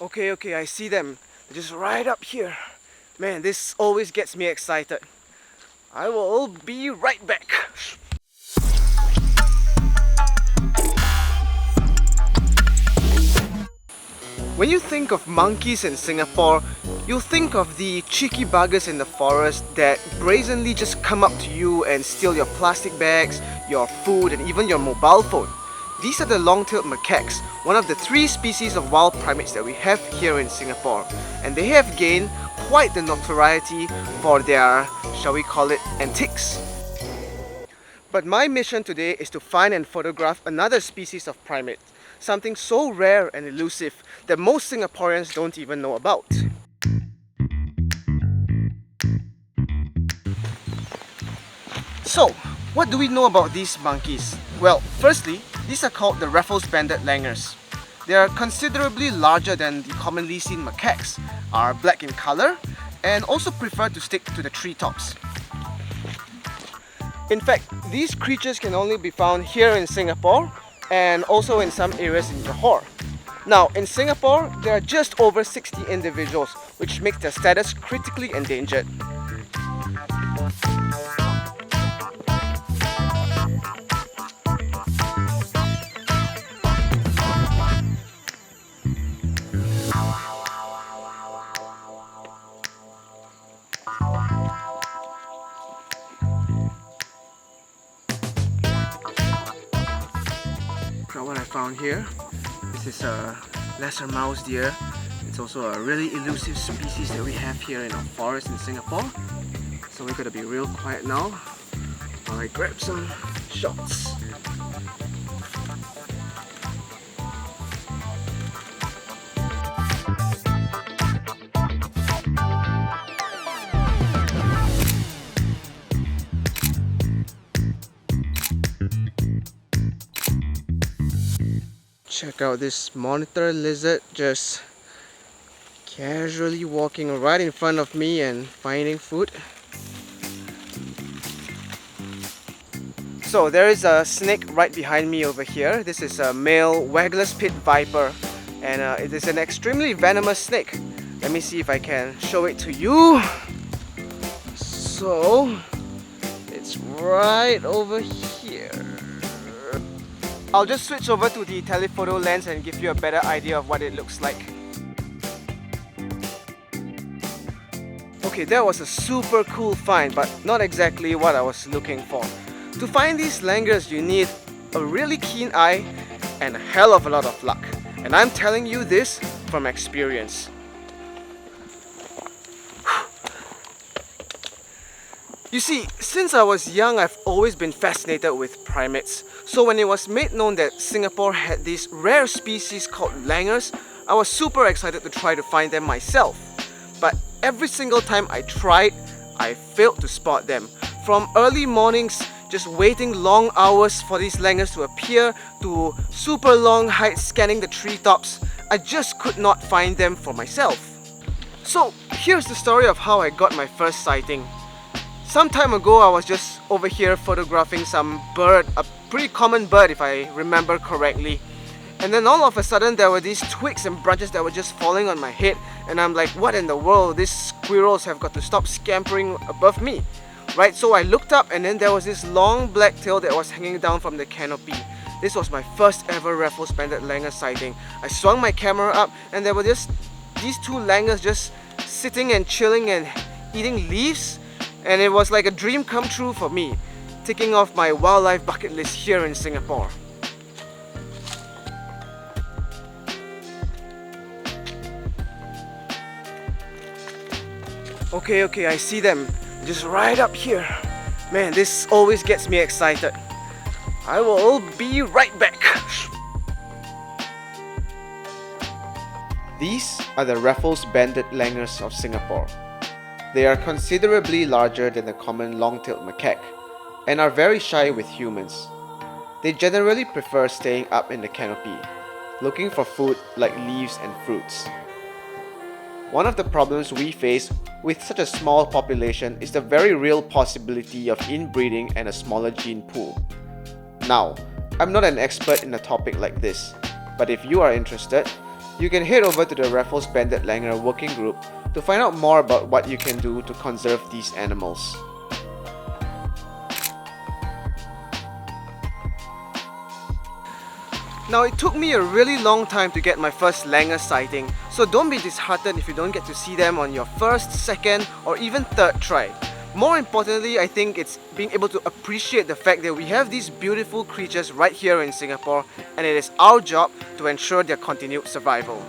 Okay, I see them. They're just right up here. Man, this always gets me excited. I will be right back. When you think of monkeys in Singapore, you'll think of the cheeky buggers in the forest that brazenly just come up to you and steal your plastic bags, your food, and even your mobile phone. These are the long-tailed macaques, one of the 3 species of wild primates that we have here in Singapore, and they have gained quite the notoriety for their, shall we call it, antics. But my mission today is to find and photograph another species of primate, something so rare and elusive that most Singaporeans don't even know about. So, what do we know about these monkeys? Well, firstly, these are called the Raffles-banded langurs. They are considerably larger than the commonly seen macaques, are black in color, and also prefer to stick to the treetops. In fact, these creatures can only be found here in Singapore and also in some areas in Johor. Now, in Singapore, there are just over 60 individuals, which makes their status critically endangered. What I found here. This is a lesser mouse deer. It's also a really elusive species that we have here in our forest in Singapore. So we're gonna be real quiet now while I grab some shots. Check out this monitor lizard just casually walking right in front of me and finding food. So there is a snake right behind me over here. This is a male Waggler's pit viper, and it is an extremely venomous snake. Let me see if I can show it to you. So it's right over here. I'll just switch over to the telephoto lens and give you a better idea of what it looks like. Okay, that was a super cool find, but not exactly what I was looking for. To find these langurs, you need a really keen eye and a hell of a lot of luck. And I'm telling you this from experience. You see, since I was young, I've always been fascinated with primates. So when it was made known that Singapore had this rare species called langurs, I was super excited to try to find them myself. But every single time I tried, I failed to spot them. From early mornings, just waiting long hours for these langurs to appear, to super long hikes scanning the treetops, I just could not find them for myself. So here's the story of how I got my first sighting. Some time ago, I was just over here photographing some bird, a pretty common bird if I remember correctly. And then all of a sudden there were these twigs and branches that were just falling on my head, and I'm like, what in the world? These squirrels have got to stop scampering above me. Right, so I looked up and then there was this long black tail that was hanging down from the canopy. This was my first ever Raffles-banded langur sighting. I swung my camera up and there were just these 2 langurs just sitting and chilling and eating leaves. And it was like a dream come true for me, ticking off my wildlife bucket list here in Singapore. Okay, I see them. Just right up here. Man, this always gets me excited. I will be right back. These are the Raffles-banded langurs of Singapore. They are considerably larger than the common long-tailed macaque and are very shy with humans. They generally prefer staying up in the canopy, looking for food like leaves and fruits. One of the problems we face with such a small population is the very real possibility of inbreeding and a smaller gene pool. Now, I'm not an expert in a topic like this, but if you are interested, you can head over to the Raffles Banded Langur working group to find out more about what you can do to conserve these animals. Now, it took me a really long time to get my first langur sighting, so don't be disheartened if you don't get to see them on your first, second, or even third try. More importantly, I think it's being able to appreciate the fact that we have these beautiful creatures right here in Singapore, and it is our job to ensure their continued survival.